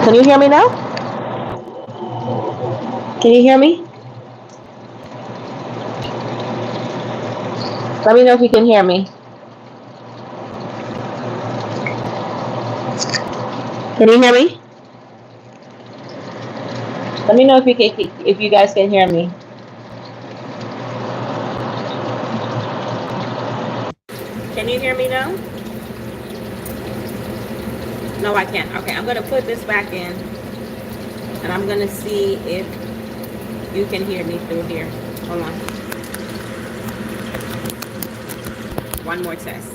Can you hear me now? Can you hear me? Let me know if you can hear me. Can you hear me? Let me know if you guys can hear me. Can you hear me now? No, I can't. Okay, I'm gonna put this back in, and I'm gonna see if you can hear me through here. Hold on. One more test.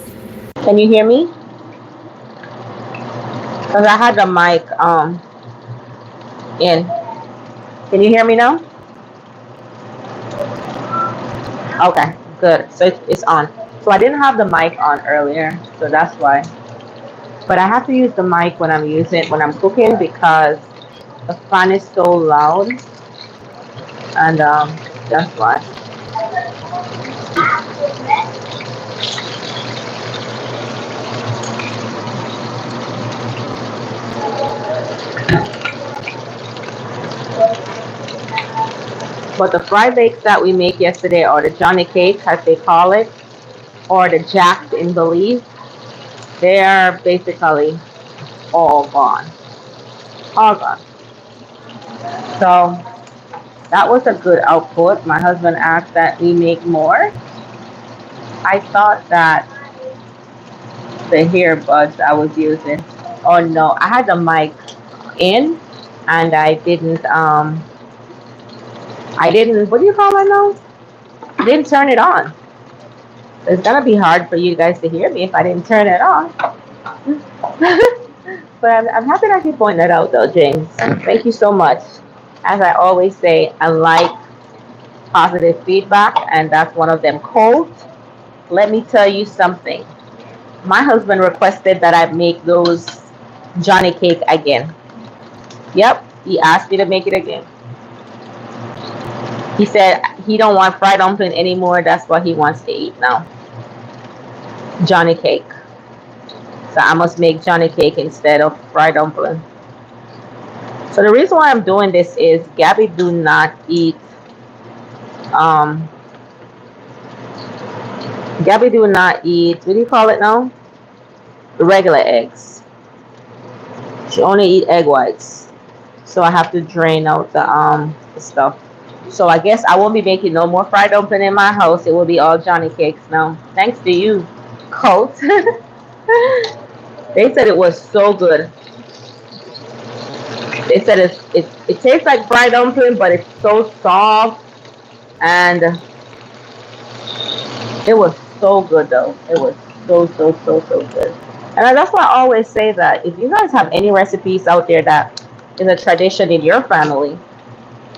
Can you hear me? Cause I had the mic in. Can you hear me now? Okay, good. So it's on. So I didn't have the mic on earlier, so that's why. But I have to use the mic when I'm using when I'm cooking because the fan is so loud, and that's why. But the fried bakes that we make yesterday, or the Johnny cake, as they call it, or the Jacks in Belize, they are basically all gone, all gone. So that was a good output. My husband asked that we make more. I thought that the earbuds I was using. Oh no, I had the mic in, and I didn't. What do you call it now? Didn't turn it on. It's gonna be hard for you guys to hear me if I didn't turn it on. But I'm happy that you pointed that out, though, James. Thank you so much. As I always say, I like positive feedback, and that's one of them quotes. Let me tell you something. My husband requested that I make those Johnny cake again. Yep, he asked me to make it again. He said he don't want fried dumpling anymore. That's what he wants to eat now. Johnny cake. So I must make Johnny cake instead of fried dumpling. So the reason why I'm doing this is Gabby do not eat um Gabby do not eat, what do you call it now? The regular eggs. She only eat egg whites. So I have to drain out the stuff. So I guess I won't be making no more fried dumpling in my house. It will be all Johnny cakes now. Thanks to you, Colt. They said it was so good. They said it tastes like fried dumpling, but it's so soft, and it was so good though. It was so good. And that's why I always say that if you guys have any recipes out there that is a tradition in your family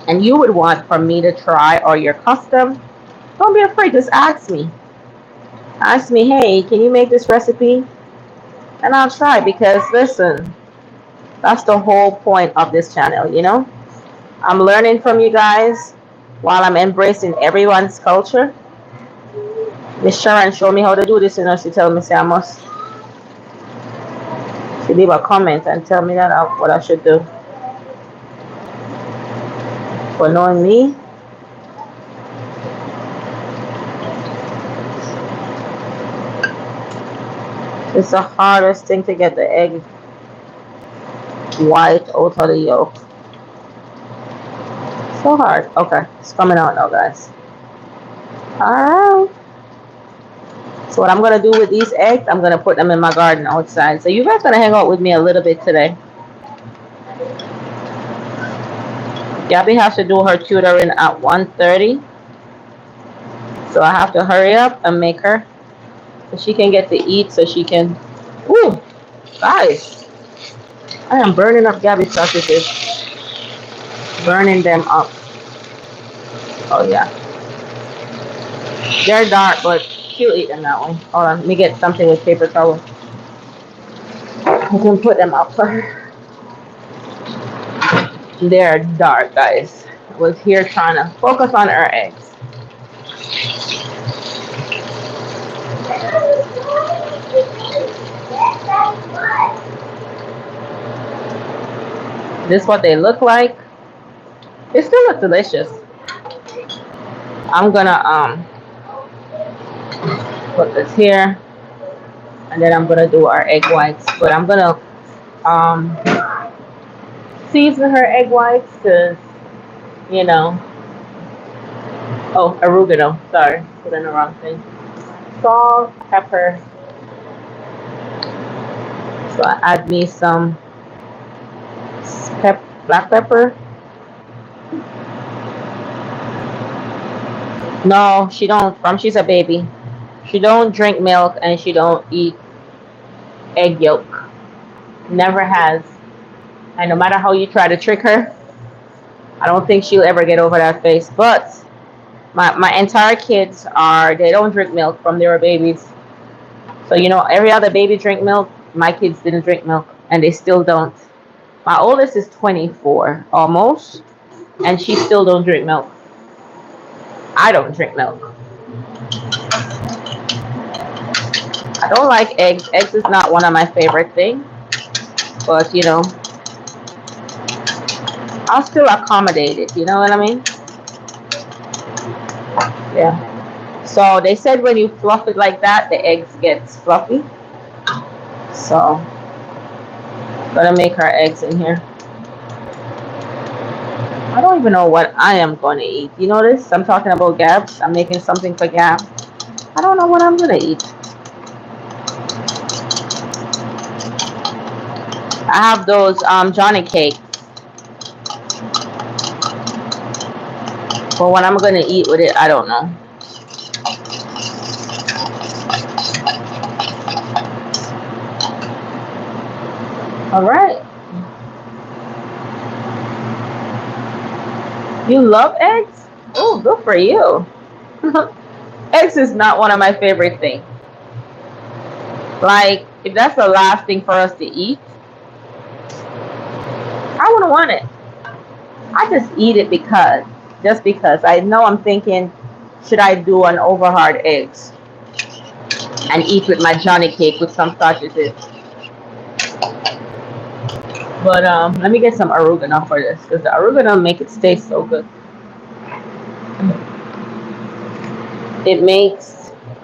and you would want for me to try or your custom, don't be afraid. Just ask me. Ask me, hey, can you make this recipe? And I'll try because listen, that's the whole point of this channel, you know? I'm learning from you guys while I'm embracing everyone's culture. Miss Sharon showed me how to do this, you know. She told me, say I must. She leave a comment and tell me that what I should do. For knowing me, it's the hardest thing to get the egg white out of the yolk. So hard. Okay, it's coming out now, guys. Alright. So what I'm gonna do with these eggs, I'm gonna put them in my garden outside. So you guys gonna hang out with me a little bit today. Gabby has to do her tutoring at 1:30. So I have to hurry up and make her so she can get to eat so she can. Ooh, guys, I am burning up Gabby's sausages. Burning them up. Oh yeah. They're dark, but she'll eat them that way. Hold on, let me get something with paper towel. I can put them up for her. They're dark, guys. I was here trying to focus on her eggs. This is what they look like. They still look delicious. I'm gonna put this here, and then I'm gonna do our egg whites. But I'm gonna um season her egg whites because you know. Oh, oregano. Sorry, put in the wrong thing. Salt, pepper. So I add me some black pepper. No, she don't. From she's a baby, she don't drink milk and she don't eat egg yolk. Never has. And no matter how you try to trick her, I don't think she'll ever get over that face. But my entire kids they don't drink milk from they were babies. So every other baby drink milk. My kids didn't drink milk, and they still don't. My oldest is 24 almost, and she still don't drink milk. I don't drink milk. I don't like eggs. Eggs is not one of my favorite things, but I'll still accommodate it. You know what I mean? Yeah. So they said when you fluff it like that, the eggs get fluffy. So gonna make our eggs in here. I don't even know what I am going to eat. You notice I'm talking about Gab. I'm making something for Gab. I don't know what I'm going to eat. I have those Johnny cakes. But what I'm going to eat with it, I don't know. All right. You love eggs? Oh, good for you. Eggs is not one of my favorite things. Like, if that's the last thing for us to eat, I wouldn't want it. I just eat it just because. I know I'm thinking, should I do an over hard eggs and eat with my Johnny cake with some sausages? But let me get some oregano for this because the oregano make it taste so good.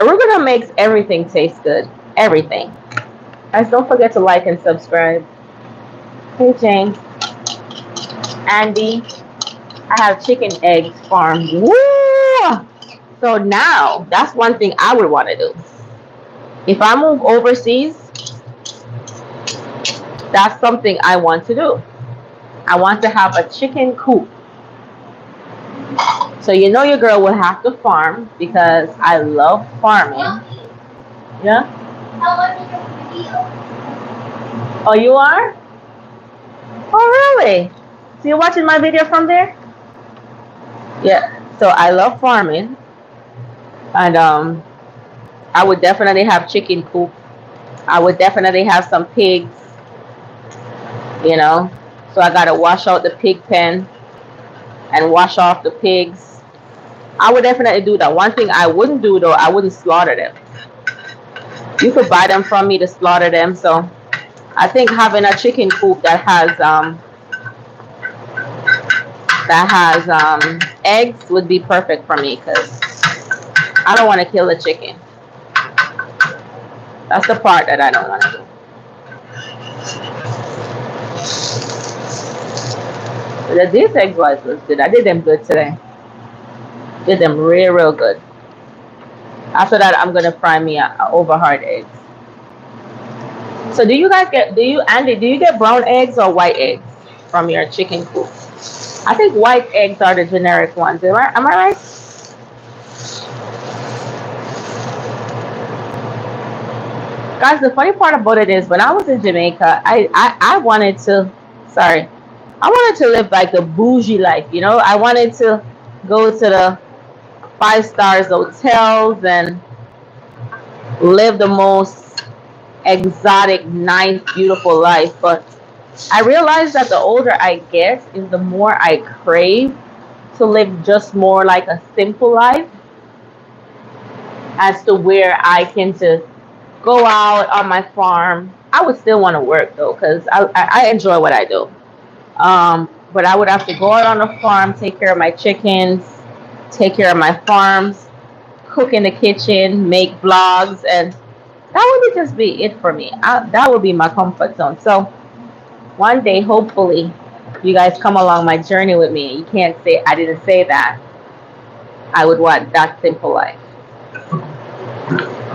Oregano makes everything taste good. Everything. Guys, don't forget to like and subscribe. Hey James, Andy, I have chicken eggs farmed. Woo! So now that's one thing I would want to do. If I move overseas, that's something I want to do. I want to have a chicken coop. So your girl will have to farm because I love farming. Yeah? Oh, you are? Oh, really? So you're watching my video from there? Yeah. So I love farming. And I would definitely have chicken coop. I would definitely have some pigs. So I gotta wash out the pig pen and wash off the pigs. I would definitely do that. One thing I wouldn't do though, I wouldn't slaughter them. You could buy them from me to slaughter them. So I think having a chicken coop that has eggs would be perfect for me because I don't want to kill the chicken. That's the part that I don't want to do. But these egg whites was good. I did them good today. Did them real good. After that, I'm gonna fry me a over hard eggs. So do you get brown eggs or white eggs from your chicken coop? I think white eggs are the generic ones. Am I right? Guys, the funny part about it is when I was in Jamaica, I wanted to live like the bougie life, I wanted to go to the 5 stars hotels and live the most exotic, nice, beautiful life. But I realized that the older I get is the more I crave to live just more like a simple life as to where I can just go out on my farm. I would still want to work though because I enjoy what I do. But I would have to go out on the farm, take care of my chickens, take care of my farms, cook in the kitchen, make vlogs, and that would just be it for me. That would be my comfort zone. So one day, hopefully, you guys come along my journey with me. You can't say I didn't say that. I would want that simple life.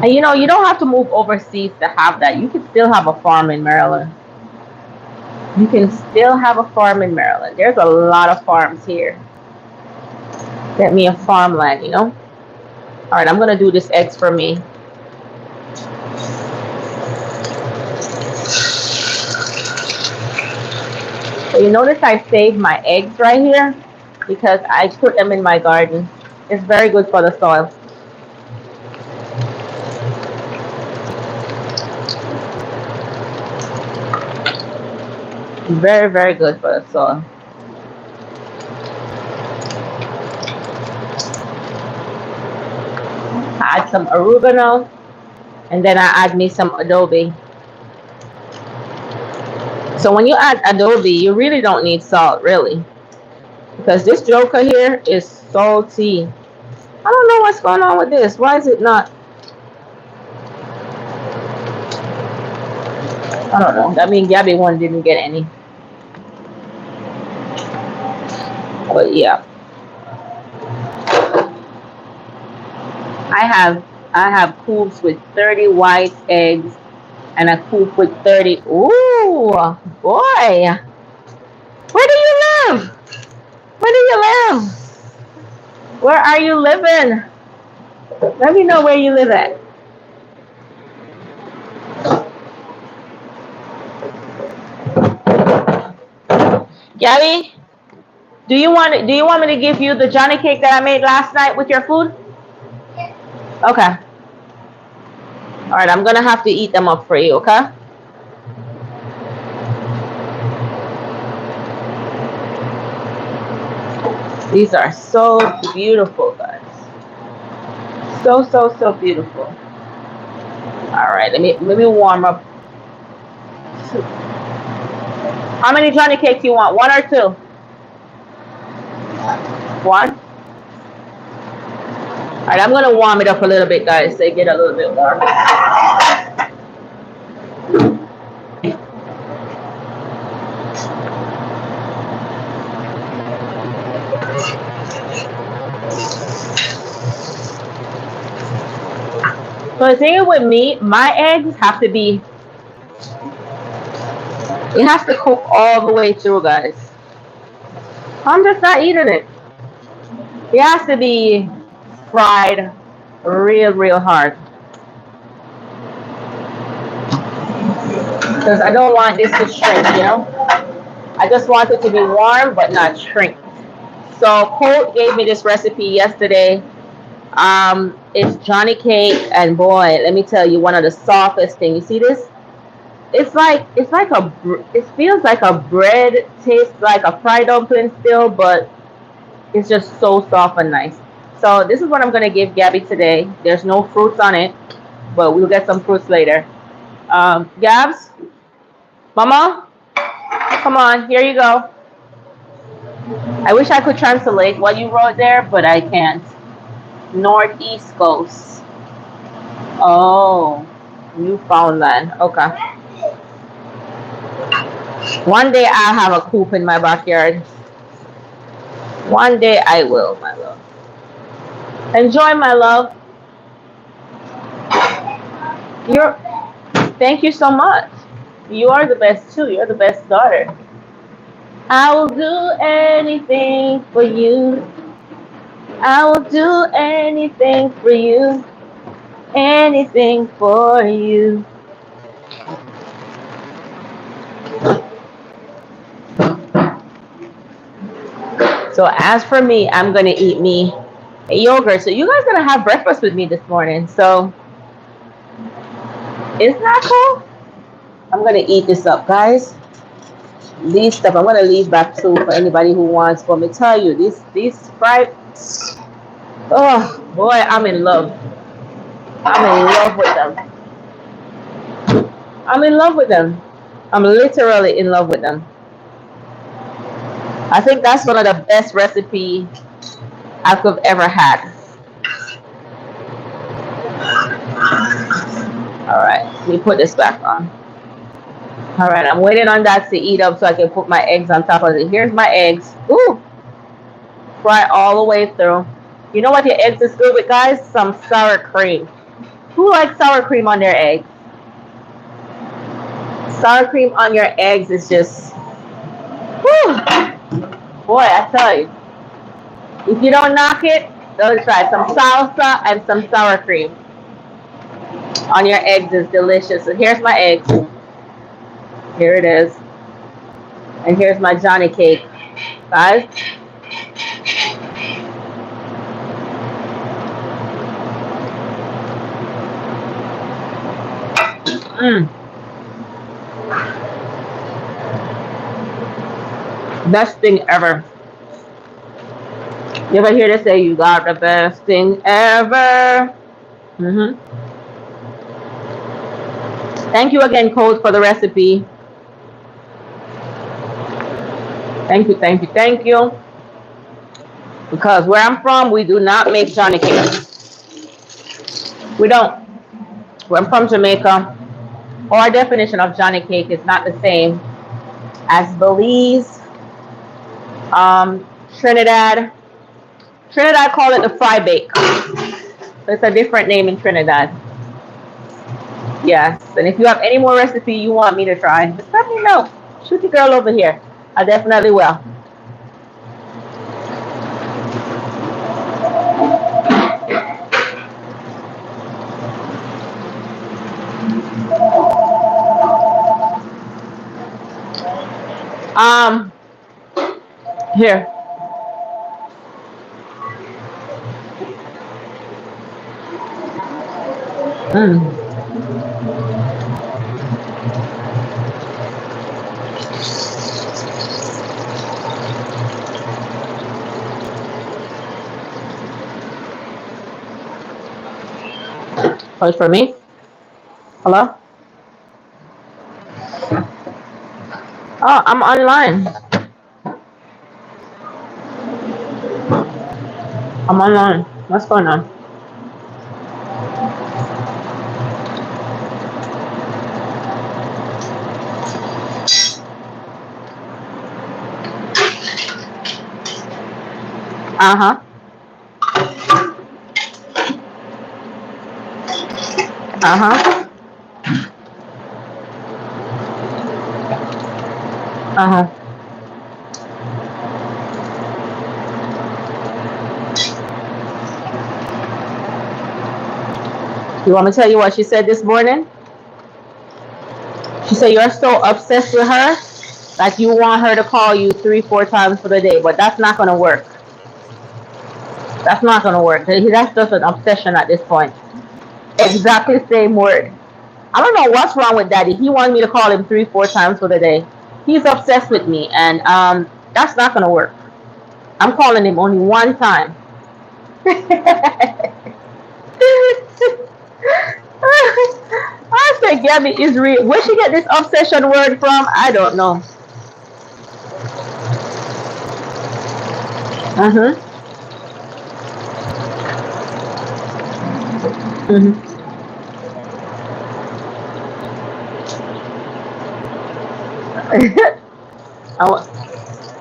And you don't have to move overseas to have that. You can still have a farm in Maryland. You can still have a farm in Maryland. There's a lot of farms here. Get me a farmland. All right, I'm gonna do this eggs for me. So you notice I saved my eggs right here because I put them in my garden. It's very good for the soil. Very, very good for the soil. I add some oregano, and then I add me some adobe. So when you add adobe, you really don't need salt, really, because this joker here is salty. I don't know what's going on with this. Why is it not? I don't know. That means Gabby one didn't get any. But yeah, I have coops with 30 white eggs and a coop with 30. Ooh, boy, where do you live? Where do you live? Where are you living? Let me know where you live at. Gabby, do you want me to give you the Johnny cake that I made last night with your food? Okay. All right, I'm gonna have to eat them up for you, okay? These are so beautiful, guys. So, so, so beautiful. All right, let me warm up. How many Johnny cakes you want? One or two? One? All right, I'm gonna warm it up a little bit, guys, so they get a little bit warm. So the thing with me, my eggs have to be, it has to cook all the way through, guys. I'm just not eating it. It has to be fried real, real hard. Because I don't want this to shrink. I just want it to be warm but not shrink. So Colt gave me this recipe yesterday. It's Johnny cake, and boy, let me tell you, one of the softest things. You see this? It feels like a bread, tastes like a fried dumpling still, but it's just so soft and nice. So this is what I'm gonna give Gabby today. There's no fruits on it, but we'll get some fruits later. Gabs, Mama, come on, here you go. I wish I could translate what you wrote there, but I can't. Northeast Coast. Oh, Newfoundland. Okay. One day I'll have a coop in my backyard. One day I will, my love. Enjoy, my love. Thank you so much. You are the best too. You're the best daughter. I will do anything for you. I will do anything for you. Anything for you. So as for me, I'm gonna eat me a yogurt. So you guys gonna have breakfast with me this morning. So isn't that cool? I'm gonna eat this up, guys. These stuff I'm gonna leave back too for anybody who wants. But me tell you, these fried. Oh boy, I'm in love. I'm in love with them. I'm in love with them. I'm literally in love with them. I think that's one of the best recipe I could have ever had. All right, let me put this back on. All right, I'm waiting on that to eat up so I can put my eggs on top of it. Here's my eggs. Ooh, fry all the way through. You know what your eggs is good with, guys? Some sour cream. Who likes sour cream on their eggs? Sour cream on your eggs is just, whew, boy, I tell you. If you don't knock it, don't try some salsa and some sour cream on your eggs is delicious. So here's my eggs. Here it is. And here's my Johnny cake. Guys. Best thing ever. You ever hear this say, you got the best thing ever? Thank you again, Code, for the recipe. Thank you, thank you, thank you. Because where I'm from, we do not make Johnny cake. We don't. Where I'm from, Jamaica, our definition of Johnny cake is not the same as Belize, Trinidad. Trinidad call it the fry bake. It's a different name in Trinidad. Yes, and if you have any more recipe you want me to try, just let me know. Shoot the girl over here. I definitely will. Here. Oh, it's for me? Hello? Oh, I'm online. I'm online. What's going on? Uh-huh. Uh-huh. Uh-huh. You want me to tell you what she said this morning? She said you're so obsessed with her that you want her to call you 3, 4 times for the day, but that's not going to work. That's not going to work. That's just an obsession at this point. Exactly the same word. I don't know what's wrong with Daddy. He wanted me to call him 3, 4 times for the day. He's obsessed with me, and that's not going to work. I'm calling him only one time. I said Gabby is real. Where she get this obsession word from? I don't know.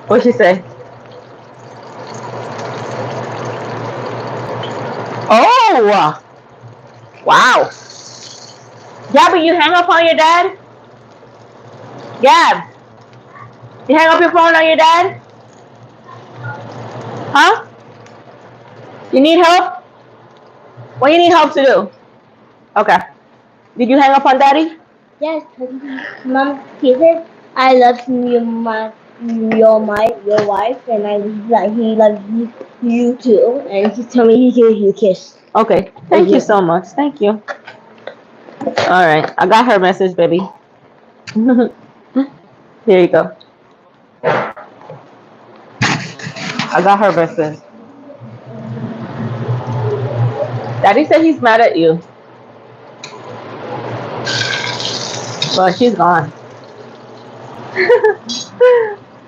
What she say? Oh, wow. Gabby, you hang up on your dad? Gab, you hang up your phone on your dad? Huh? You need help? What you need help to do? Okay. Did you hang up on Daddy? Yes, Mom. He said I love your wife, and he loves you too, and he told me he gave you a kiss. Okay. Thank you so much. Thank you. All right. I got her message, baby. Here you go. I got her message. Daddy said he's mad at you. But she's gone.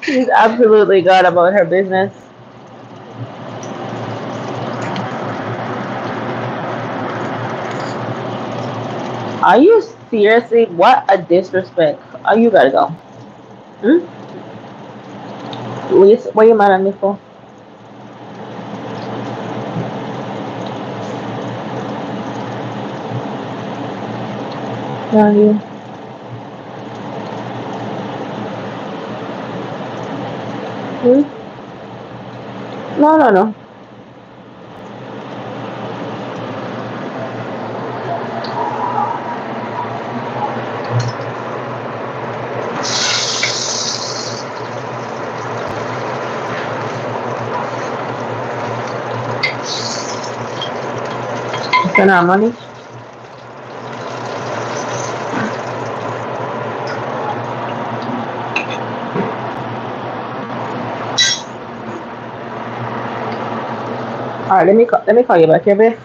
She's absolutely good about her business. Are you seriously? What a disrespect. Oh, you gotta go. Hmm? What you mad at me for? Yeah, you. Hmm? No, no, no. Spend our money. All right, let me call you back here, babe.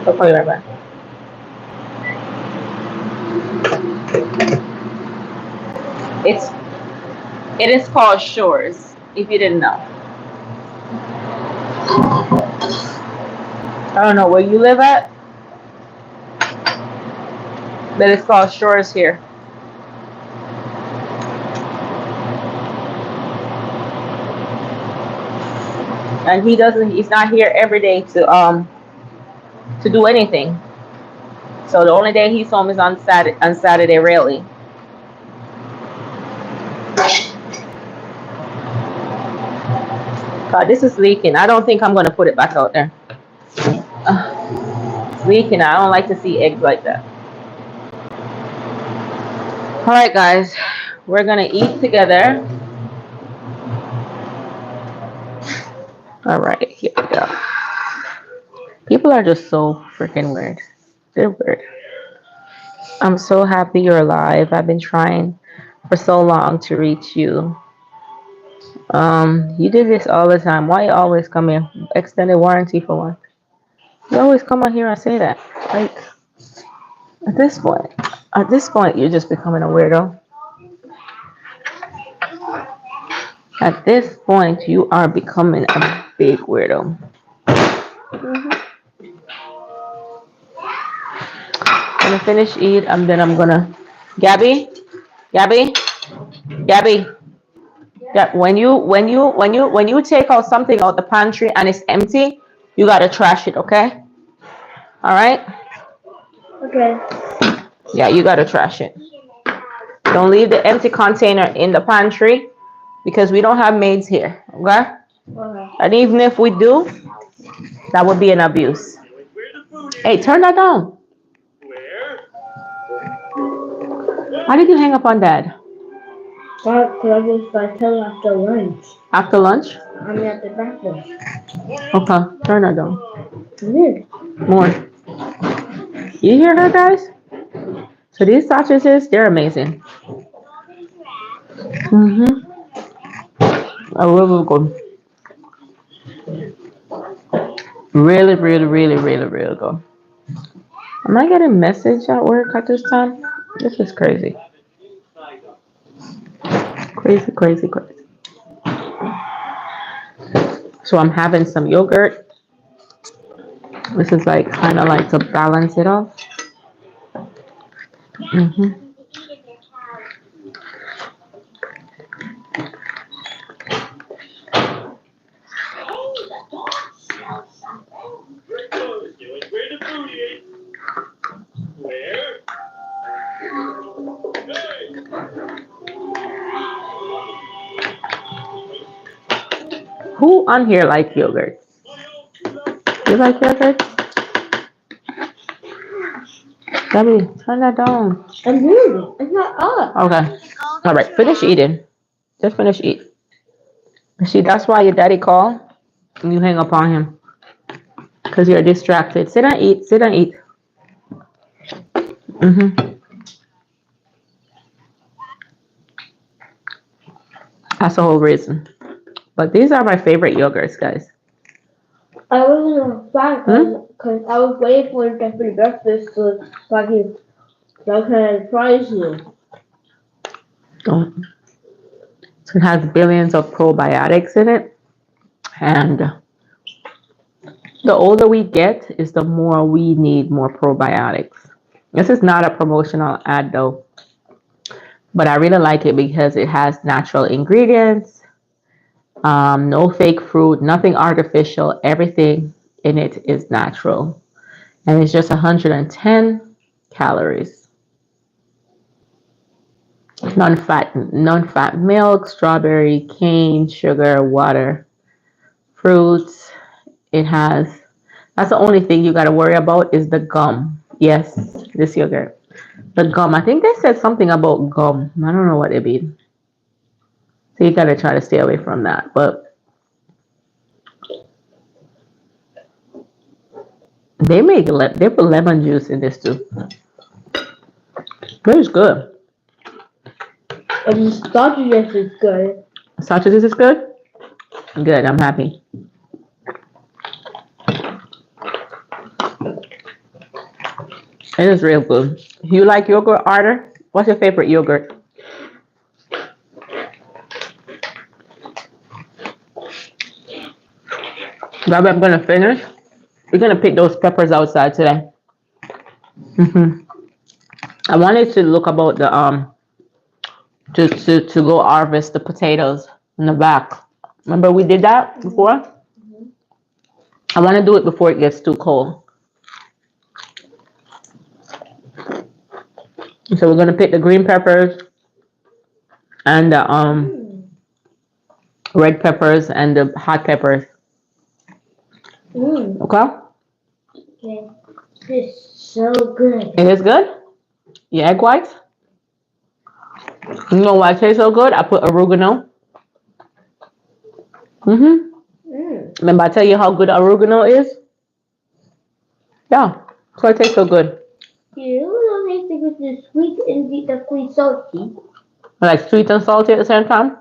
I'll call you right back. It's it is called Shores. If you didn't know, I don't know where you live at, but it's called Shores here. And he doesn't. He's not here every day to do anything. So the only day he's home is on Saturday. On Saturday, rarely. God, this is leaking. I don't think I'm gonna put it back out there. It's leaking. I don't like to see eggs like that. All right, guys, we're gonna eat together. All right, here we go. People are just so freaking weird. They're weird. I'm so happy you're alive. I've been trying for so long to reach you. You do this all the time. Why you always come here? Extended warranty for what? You always come on here and say that. Like at this point, you're just becoming a weirdo. At this point, you are becoming a big weirdo. I'm gonna finish eat, and then I'm gonna. Gabby, Gabby, Gabby. Yeah, when you take out something out the pantry and it's empty, you gotta trash it. Okay. All right. Okay. Yeah, you gotta trash it. Don't leave the empty container in the pantry because we don't have maids here. Okay. Okay. And even if we do, that would be an abuse. Hey, turn that down. Why did you hang up on Dad? Because I was going to tell him after lunch. After lunch? I mean after breakfast. Okay, turn that down. Good. More. You hear her, guys? So these sausages, they're amazing. Mm-hmm. I really good. Really, really, really, really, really good. Am I getting message at work at this time? This is crazy. Crazy, crazy, crazy. So I'm having some yogurt. This is like kind of like to balance it off. Mm-hmm. Who on here like yogurt? You like yogurt? Gabby, turn that down. I'm good. It's not up. Okay. All right. Finish eating. Just finish eat. See, that's why your daddy called and you hang up on him because you're distracted. Sit and eat. Sit and eat. Mm-hmm. That's the whole reason. But these are my favorite yogurts, guys. I wasn't fine Hmm? because I was waiting for it for breakfast so I can surprise you. Don't. It has billions of probiotics in it. And the older we get is the more we need more probiotics. This is not a promotional ad though, but I really like it because it has natural ingredients, no fake fruit, nothing artificial. Everything in it is natural. And it's just 110 calories. Non-fat milk, strawberry, cane, sugar, water, fruits. It has, that's the only thing you got to worry about is the gum. Yes, this yogurt. The gum. I think they said something about gum. I don't know what it means. So you got to try to stay away from that. But they put lemon juice in this too. It's good. And the sausages is good. Sausages is good? Good, I'm happy. It is real good. You like yogurt, Arthur? What's your favorite yogurt? Bobby, I'm gonna finish. We're gonna pick those peppers outside today. I wanted to look about the to go harvest the potatoes in the back. Remember we did that before? I want to do it before it gets too cold. So we're gonna pick the green peppers and the red peppers and the hot peppers. Okay? Okay. It's so good. It is good? Your egg whites? You know why it tastes so good? I put oregano. Remember I tell you how good oregano is? Yeah. So it tastes so good. You don't have to get the sweet and the sweet salty. Like sweet and salty at the same time?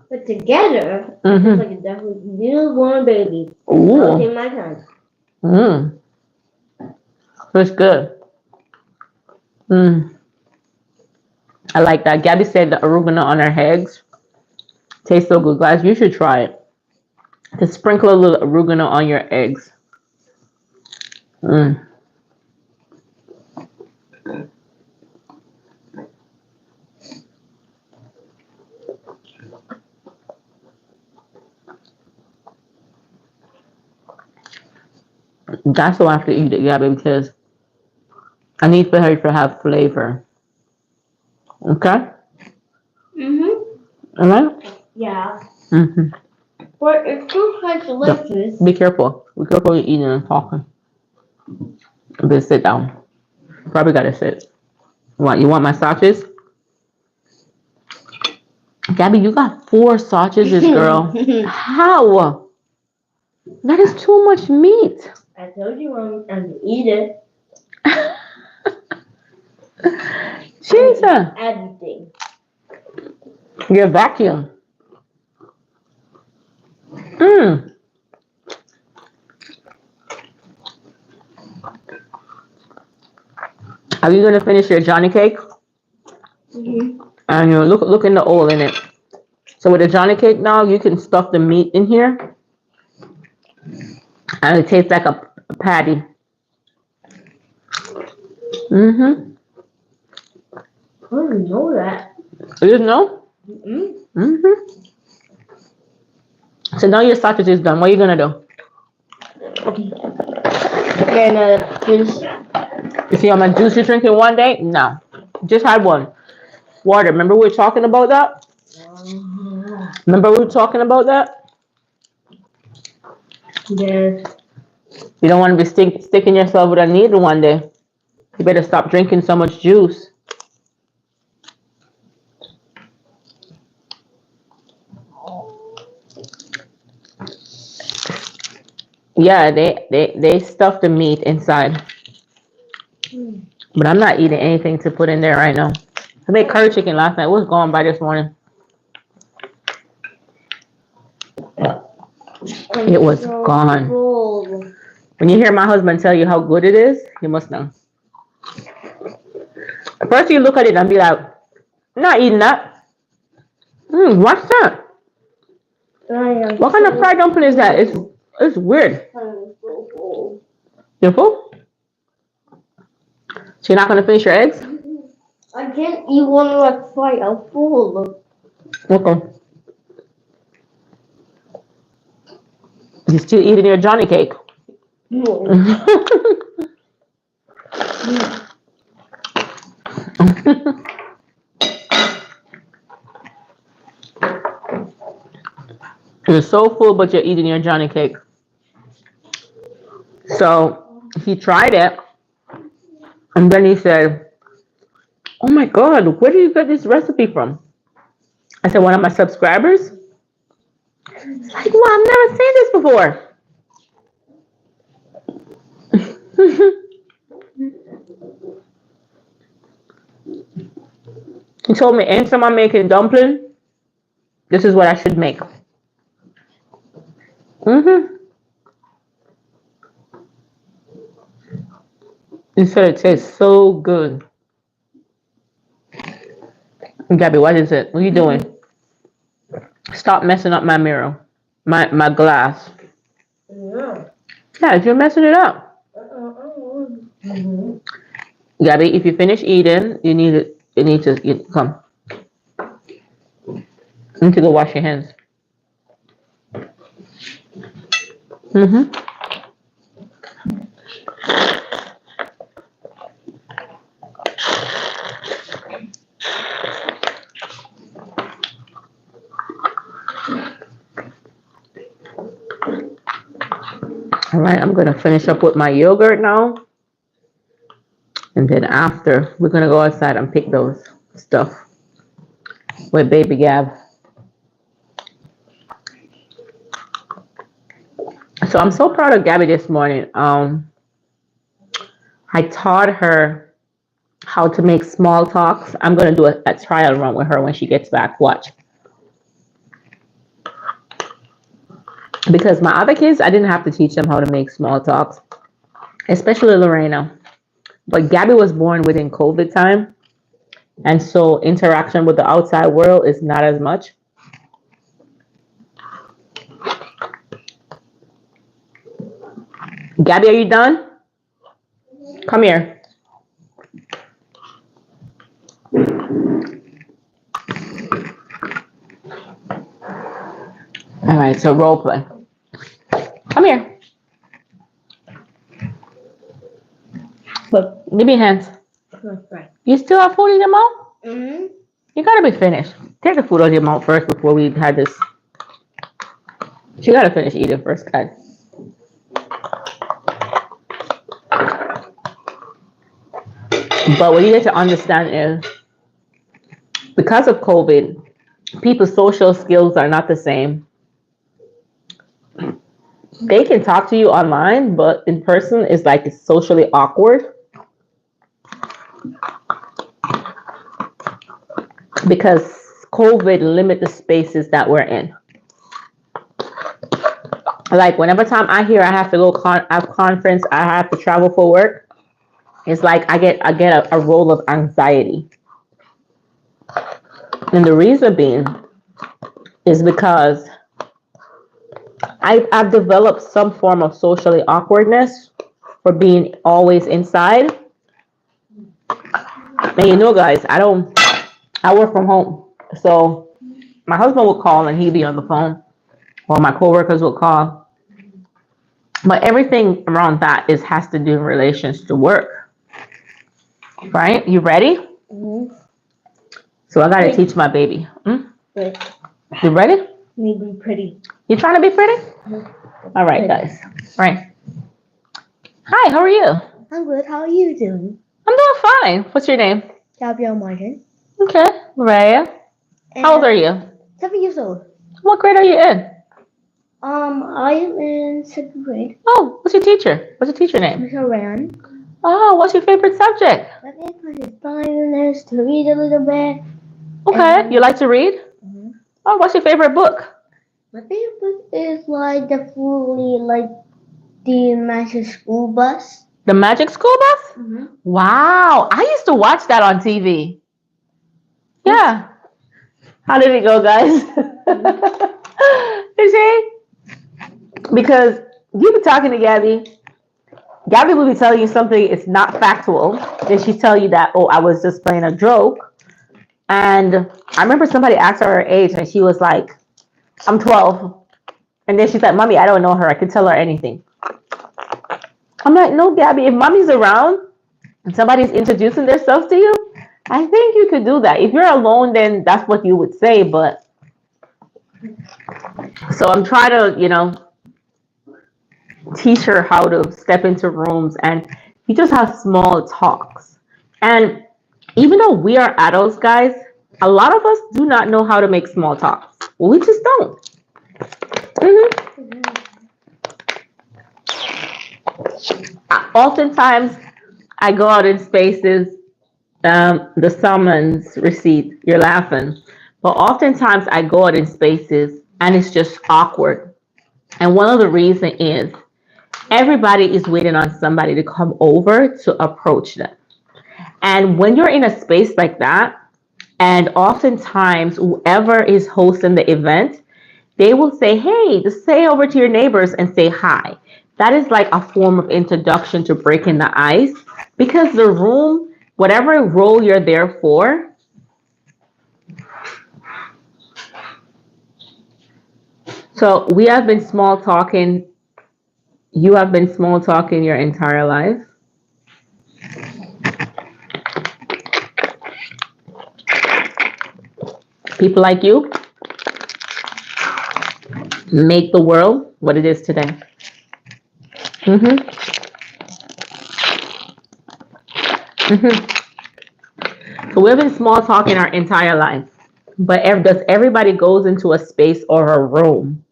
But together, it's like a definitely newborn baby. Ooh. I'll take my time. It's good. I like that. Gabby said the oregano on her eggs tastes so good. Guys, you should try it. Just sprinkle a little oregano on your eggs. That's why I have to eat it, Gabby, because I need for her to have flavor. Okay? Alright? Yeah. But it's still quite delicious. Be careful. Be careful when you're eating and talking. But sit down. Probably gotta sit. What, you want my sausages? Gabby, you got 4 sausages, girl. How? That is too much meat. I told you I'm gonna eat it. Jesus. Everything. Your vacuum. Are you gonna finish your Johnny cake? And you look in the oil in it. So with the Johnny cake now, you can stuff the meat in here, and it tastes like a patty. I didn't know that. You didn't know? So now your sausage is done. What are you gonna do? Gonna finish. You see how much juice you're drinking one day? No, just had one. Water. Remember we were talking about that? Remember we were talking about that? Yes. You don't want to be sticking yourself with a needle one day. You better stop drinking so much juice. Yeah, they stuff the meat inside. But I'm not eating anything to put in there right now. I made curry chicken last night. It was gone by this morning. It was gone. Full. When you hear my husband tell you how good it is, you must know. First you look at it and be like, I'm not eating that. What's that? What kind of fried dumpling is that? It's weird. You're full? So you're not gonna finish your eggs? I can't eat one like fried. I'm full. Okay. You still eating your Johnny cake? No. You're so full, but you're eating your Johnny cake. So he tried it, and then he said, "Oh my God, where did you get this recipe from?" I said, "One of my subscribers." He's like, "Well, I've never seen this before." He told me, anytime I'm making dumpling, this is what I should make. He said it tastes so good. Gabby, what is it? What are you doing? Stop messing up my mirror. My glass. Yeah, you're messing it up. Gabby, if you finish eating, you need to come. You need to go wash your hands. All right, I'm gonna finish up with my yogurt now, and then after we're gonna go outside and pick those stuff with baby Gab. So I'm so proud of Gabby this morning. I taught her how to make small talks. I'm gonna do a trial run with her when she gets back. Watch. Because my other kids, I didn't have to teach them how to make small talks, especially Lorena. But Gabby was born within COVID time, and so interaction with the outside world is not as much. Gabby, are you done? Come here. All right, so role play. Come here. But give me your hands. You still have food in your mouth? You gotta be finished. Take the food out of your mouth first before we had this. You gotta finish eating first, guys. But what you need to understand is, because of COVID, people's social skills are not the same. They can talk to you online, but in person it's like it's socially awkward. Because COVID limit the spaces that we're in. Like whenever time I hear I have to go have conference, I have to travel for work, it's like I get a roll of anxiety. And the reason being is because I've developed some form of socially awkwardness for being always inside. And you know, guys, I work from home. So my husband will call and he'd be on the phone, or my coworkers will call. But everything around that has to do in relations to work. Right? You ready? So I gotta teach my baby. You ready? You be pretty. You trying to be pretty? All right, guys. All right. Hi, how are you? I'm good. How are you doing? I'm doing fine. What's your name? Gabby Martin. Okay, Mariah. How old are you? 7 years old. What grade are you in? I am in 2nd grade. Oh, what's your teacher? What's your teacher name? Miss Ryan. Oh, what's your favorite subject? My favorite is science, to read a little bit. Okay, you like to read? Oh, what's your favorite book? My favorite book is like definitely like the Magic School Bus. The Magic School Bus? Wow, I used to watch that on TV. Yeah. How did it go, guys? You see? Because you be talking to Gabby. Gabby will be telling you something it's not factual. Then she tell you that, oh, I was just playing a joke. And I remember somebody asked her age and she was like, I'm 12. And then she's like, Mommy, I don't know her. I can tell her anything. I'm like, no, Gabby, if mommy's around and somebody's introducing themselves to you, I think you could do that. If you're alone, then that's what you would say. But so I'm trying to, teach her how to step into rooms and you just have small talks. And even though we are adults, guys, a lot of us do not know how to make small talks. We just don't. Oftentimes, I go out in spaces, the summons receipt, you're laughing. But oftentimes, I go out in spaces and it's just awkward. And one of the reasons is everybody is waiting on somebody to come over to approach them. And when you're in a space like that, and oftentimes whoever is hosting the event, they will say, hey, just say over to your neighbors and say hi. That is like a form of introduction to breaking the ice because the room, whatever role you're there for, so we have been small talking. You have been small talking your entire life. People like you make the world what it is today. Mm-hmm. Mm-hmm. So we've been small talking our entire life. But does everybody goes into a space or a room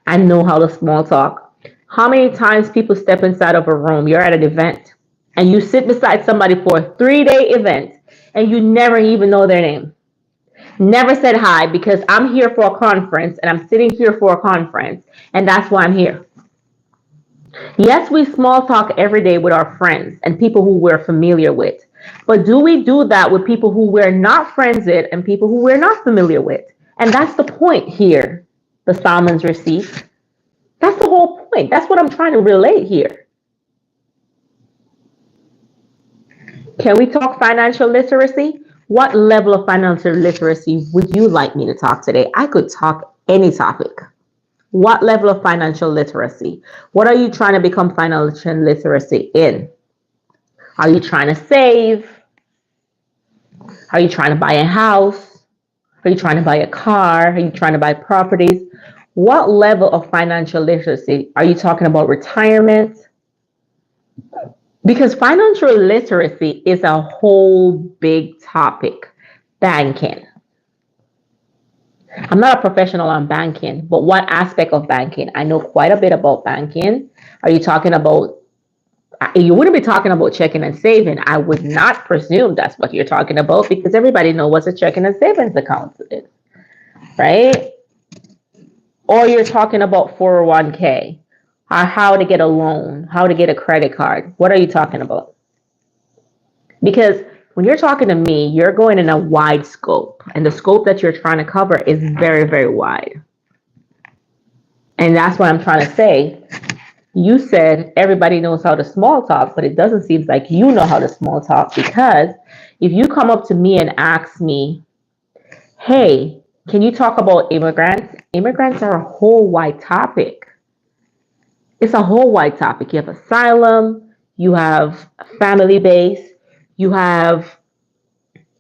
and know how to small talk? How many times people step inside of a room? You're at an event and you sit beside somebody for a 3-day event and you never even know their name. Never said hi because I'm here for a conference and I'm sitting here for a conference and that's why I'm here. Yes, we small talk every day with our friends and people who we're familiar with. But do we do that with people who we're not friends with and people who we're not familiar with? And that's the point here, the Salmon's receipt. That's the whole point. That's what I'm trying to relate here. Can we talk financial literacy? What level of financial literacy would you like me to talk today? I could talk any topic. What level of financial literacy? What are you trying to become financial literacy in? Are you trying to save? Are you trying to buy a house? Are you trying to buy a car? Are you trying to buy properties? What level of financial literacy? Are you talking about retirement? Because financial literacy is a whole big topic. Banking. I'm not a professional on banking, but what aspect of banking? I know quite a bit about banking. Are you talking about, you wouldn't be talking about checking and saving. I would not presume that's what you're talking about because everybody knows what a checking and savings account is, right? Or you're talking about 401k, or how to get a loan, how to get a credit card. What are you talking about? Because when you're talking to me, you're going in a wide scope, and the scope that you're trying to cover is very, very wide. And that's what I'm trying to say. You said everybody knows how to small talk, but it doesn't seem like you know how to small talk because if you come up to me and ask me, hey, can you talk about immigrants? Immigrants are a whole wide topic. It's a whole wide topic. You have asylum, you have family base, you have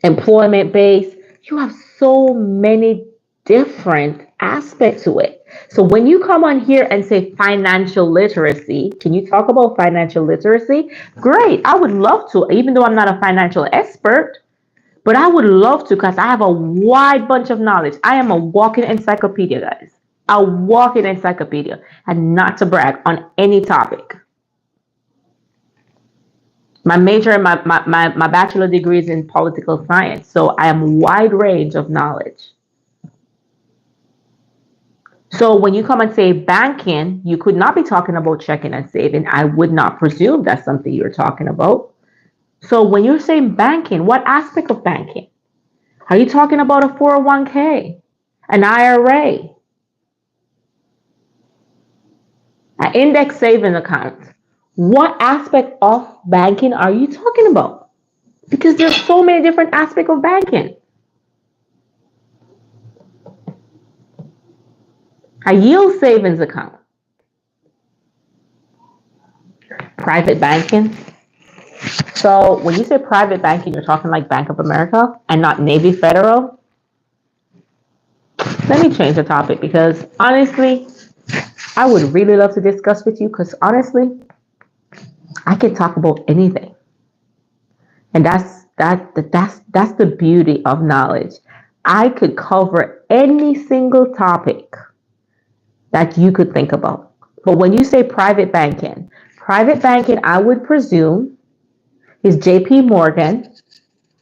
employment base, you have so many different aspects to it. So when you come on here and say financial literacy, can you talk about financial literacy? Great. I would love to, even though I'm not a financial expert, but I would love to because I have a wide bunch of knowledge. I am a walking encyclopedia, guys. A walking encyclopedia, and not to brag on any topic. My major and my bachelor degree is in political science, so I am a wide range of knowledge. So when you come and say banking, you could not be talking about checking and saving. I would not presume that's something you're talking about. So when you're saying banking, what aspect of banking? Are you talking about a 401k, an IRA, an index savings account? What aspect of banking are you talking about? Because there's so many different aspects of banking. A yield savings account, private banking. So when you say private banking, you're talking like Bank of America and not Navy Federal. Let me change the topic because honestly, I would really love to discuss with you because honestly, I can talk about anything. And that's the beauty of knowledge. I could cover any single topic that you could think about. But when you say private banking, I would presume is JP Morgan,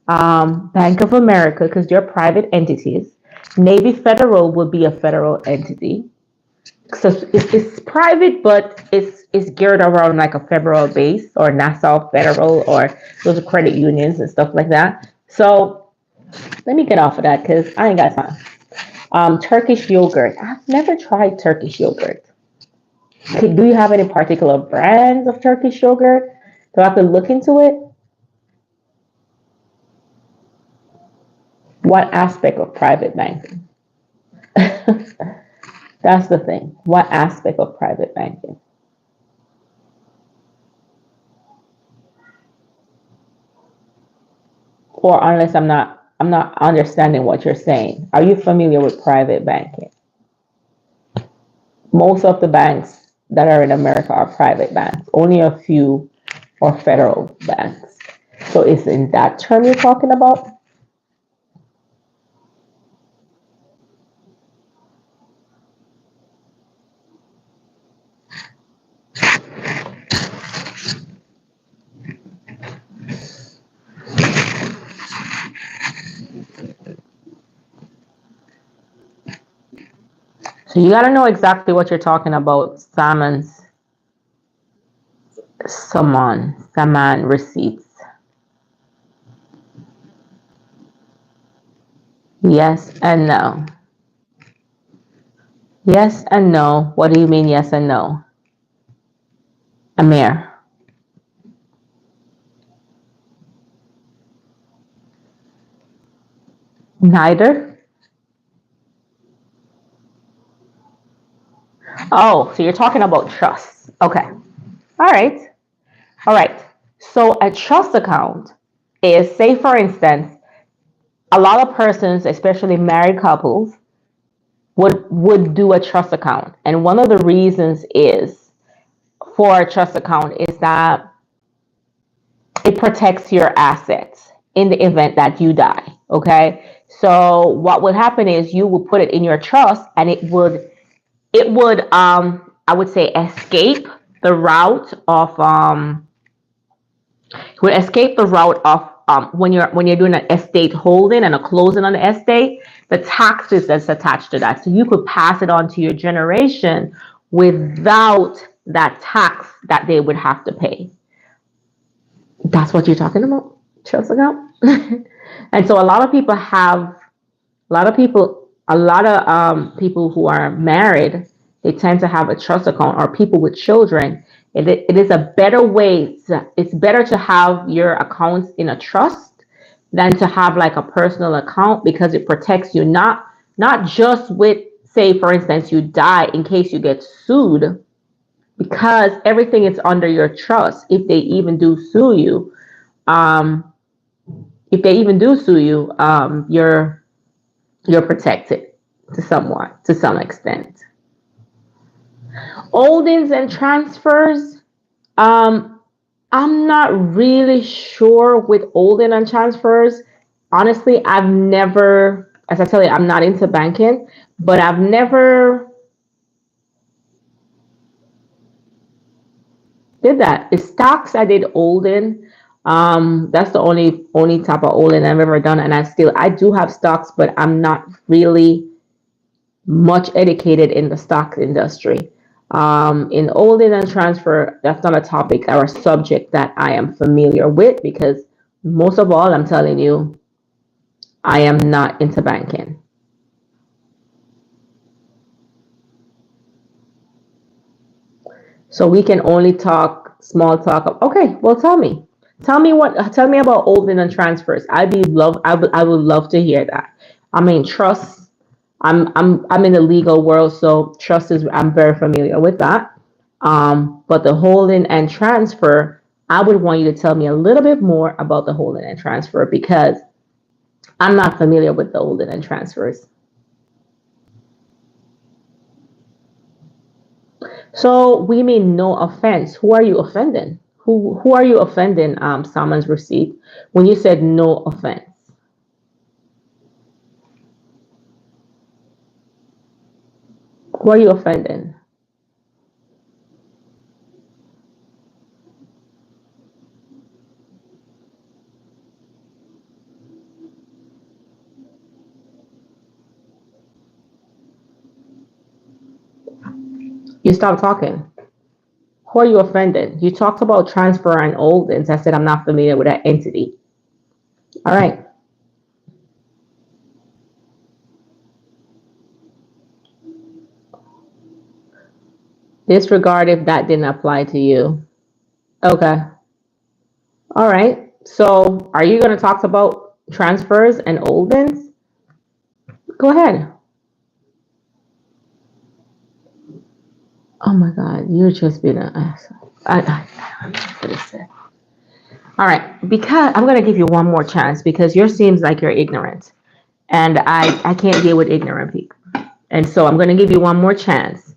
Bank of America, because they're private entities. Navy Federal would be a federal entity. So it's private, but it's geared around like a federal base or Nassau Federal or those are credit unions and stuff like that. So let me get off of that because I ain't got time. Turkish yogurt. I've never tried Turkish yogurt. Do you have any particular brands of Turkish yogurt? So I could look into it. What aspect of private banking? That's the thing. What aspect of private banking? Or unless I'm not understanding what you're saying. Are you familiar with private banking? Most of the banks that are in America are private banks. Only a few are federal banks. So is in that term you're talking about? So you got to know exactly what you're talking about. Saman receipts. Yes and no. Yes and no. What do you mean yes and no? Amir. Neither. Oh, so you're talking about trusts. Okay. All right. All right. So a trust account is, say, for instance, a lot of persons, especially married couples, would do a trust account. And one of the reasons is for a trust account is that it protects your assets in the event that you die. Okay. So what would happen is you would put it in your trust and it would I would say escape the route of would escape the route of when you're doing an estate holding and a closing on the estate, the taxes that's attached to that. So you could pass it on to your generation without that tax that they would have to pay. That's what you're talking about, trust account. And so a lot of people who are married, they tend to have a trust account, or people with children. It is a better way. It's better to have your accounts in a trust than to have like a personal account because it protects you not just with, say for instance you die, in case you get sued, because everything is under your trust. Um, if they even do sue you, you're protected to some extent. Holdings and transfers. Um, I'm not really sure with holding and transfers. Honestly, I've never, as I tell you, I'm not into banking, but I've never did that. It's stocks I did holding. That's the only type of holding I've ever done, and I do have stocks, but I'm not really much educated in the stock industry. In holding and transfer, that's not a topic or a subject that I am familiar with because most of all, I'm telling you, I am not into banking. So we can only talk small talk. Okay, well, tell me. Tell me what. Tell me about holding and transfers. I would love to hear that. I mean, trust. I'm in the legal world, so trust is. I'm very familiar with that. But the holding and transfer, I would want you to tell me a little bit more about the holding and transfer because I'm not familiar with the holding and transfers. So we mean no offense. Who are you offending? Who are you offending? Someone's receipt. When you said no offense, who are you offending? You stop talking. Who are you offending? You talked about transfer and holdings. I said I'm not familiar with that entity. All right. Disregard if that didn't apply to you. Okay. All right. So are you going to talk about transfers and holdings? Go ahead. Oh my God, you're just being an asshole. I'm not gonna say. All right, because I'm gonna give you one more chance because yours seems like you're ignorant, and I can't deal with ignorant people, and so I'm gonna give you one more chance.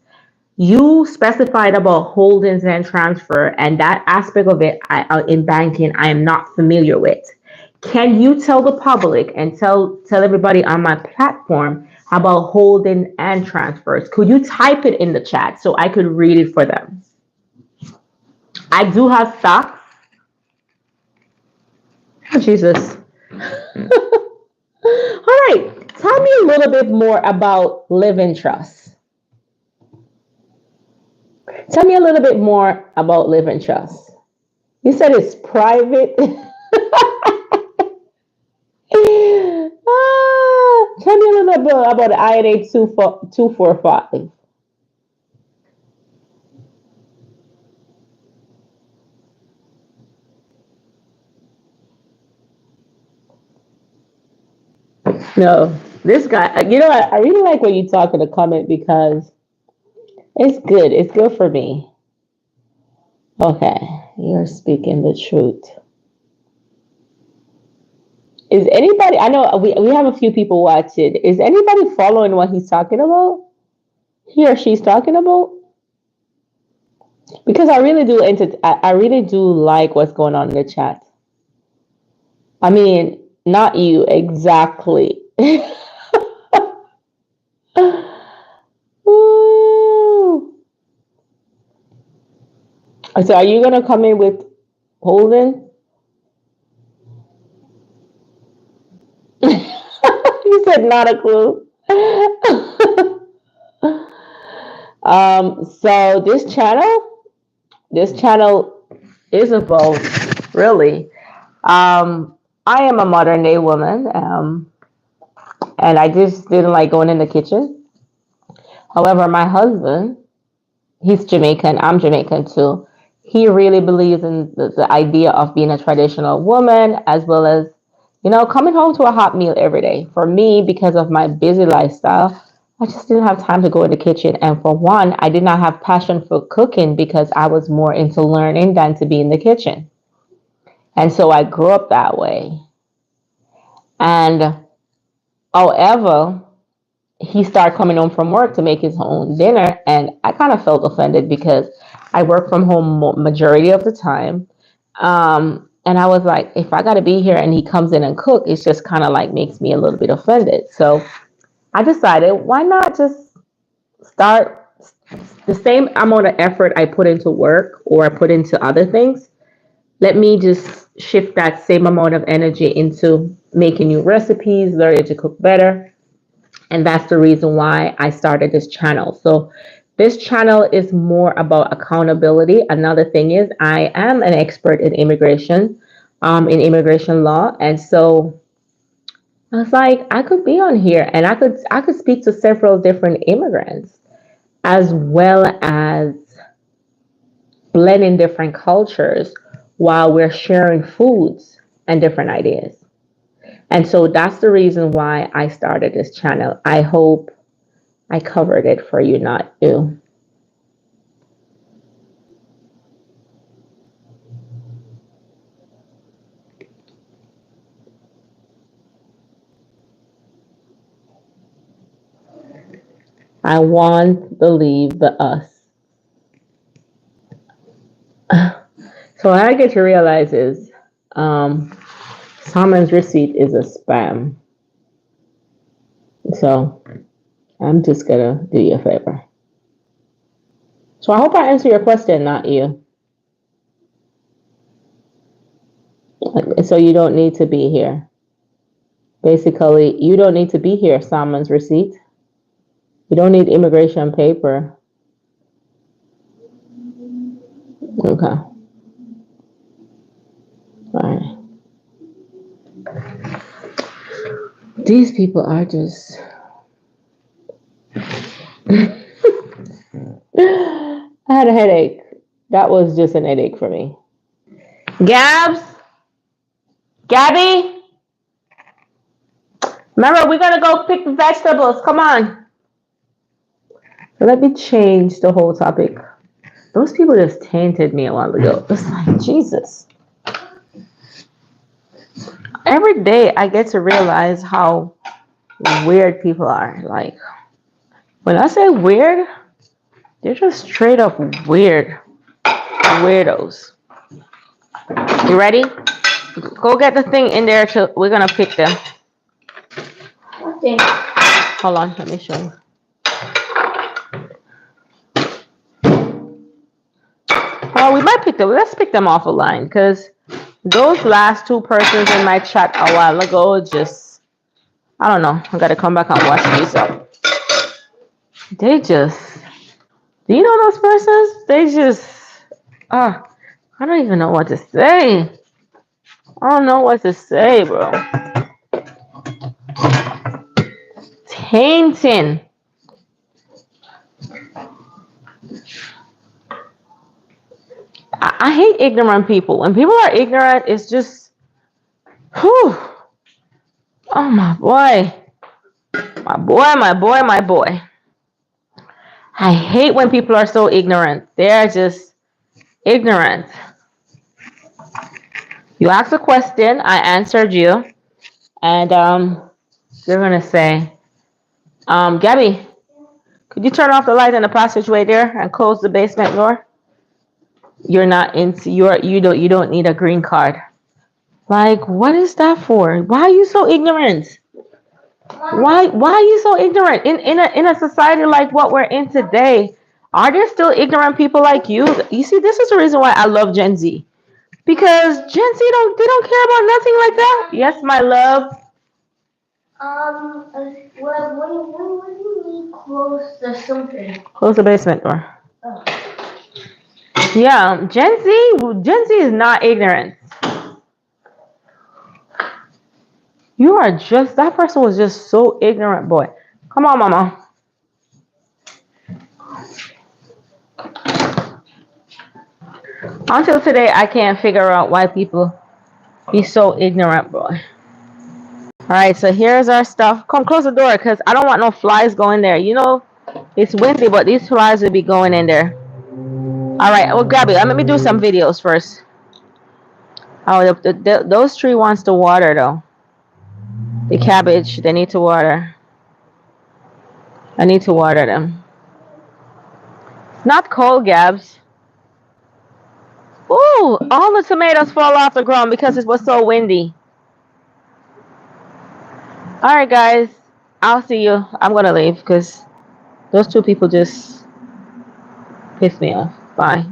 You specified about holdings and transfer, and that aspect of it in banking, I am not familiar with. Can you tell the public and tell everybody on my platform about holding and transfers? Could you type it in the chat so I could read it for them? I do have stocks. Oh, Jesus. All right. Tell me a little bit more about living trust. Tell me a little bit more about living trust. You said it's private. Tell me a little bit about the INA 245. No, this guy, I really like when you talk in the comment because it's good. It's good for me. Okay, you're speaking the truth. Is anybody, I know we have a few people watching. Is anybody following what he's talking about? He or she's talking about? Because I really do like what's going on in the chat. I mean, not you exactly. Ooh. So are you gonna come in with Holden? You said not a clue. So this channel is about really. I am a modern day woman, and I just didn't like going in the kitchen. However, my husband, he's Jamaican. I'm Jamaican too. He really believes in the idea of being a traditional woman as well as, coming home to a hot meal every day. For me, because of my busy lifestyle, I just didn't have time to go in the kitchen. And for one, I did not have passion for cooking because I was more into learning than to be in the kitchen. And so I grew up that way. And however, he started coming home from work to make his own dinner, and I kind of felt offended because I work from home majority of the time. And I was like, if I got to be here and he comes in and cook, it's just kind of like makes me a little bit offended. So I decided, why not just start the same amount of effort I put into work or I put into other things. Let me just shift that same amount of energy into making new recipes, learning to cook better, and that's the reason why I started this channel. So this channel is more about accountability. Another thing is I am an expert in immigration law, and so I was like, I could be on here and I could speak to several different immigrants as well as blending different cultures while we're sharing foods and different ideas. And so that's the reason why I started this channel. I hope I covered it for you, not you. I want to leave the us. So what I get to realize is Simon's receipt is a spam. So I'm just gonna do you a favor. So I hope I answer your question, not you. So you don't need to be here. Basically, you don't need to be here, Simon's receipt. You don't need immigration paper. Okay. All right. These people are just. I had a headache. That was just an headache for me. Gabs? Gabby? Remember, we're going to go pick the vegetables. Come on. Let me change the whole topic. Those people just tainted me a while ago. It's like, Jesus. Every day I get to realize how weird people are. Like, when I say weird, they're just straight up weird. Weirdos. You ready? Go get the thing in there. We're going to pick them. Okay. Hold on. Let me show you. Well, we might pick them. Let's pick them off a line because those last two persons in my chat a while ago just, I don't know. I got to come back and watch these up. They just, do you know those persons? They just, I don't even know what to say. I don't know what to say, bro. Tainting. I hate ignorant people. When people are ignorant, it's just, whew. Oh, my boy. My boy, my boy, my boy. I hate when people are so ignorant. They're just ignorant. You asked a question, I answered you, and you're gonna say, Gabby, could you turn off the light in the passageway there and close the basement door? You're not into you don't need a green card. Like, what is that for? Why are you so ignorant? Why are you so ignorant? In a society like what we're in today, are there still ignorant people like you? You see, this is the reason why I love Gen Z. Because Gen Z don't care about nothing like that. Yes, my love. When do you need close the something? Close the basement door. Oh. Yeah, Gen Z is not ignorant. You are just, that person was just so ignorant, boy. Come on, mama. Until today, I can't figure out why people be so ignorant, boy. All right, so here's our stuff. Come close the door because I don't want no flies going there. You know, it's windy, but these flies will be going in there. All right, well, Gabby, let me do some videos first. Oh, those tree wants to water, though. The cabbage, they need to water. I need to water them. It's not cold, Gabs. Ooh, all the tomatoes fall off the ground because it was so windy. All right, guys. I'll see you. I'm going to leave because those two people just pissed me off. Bye.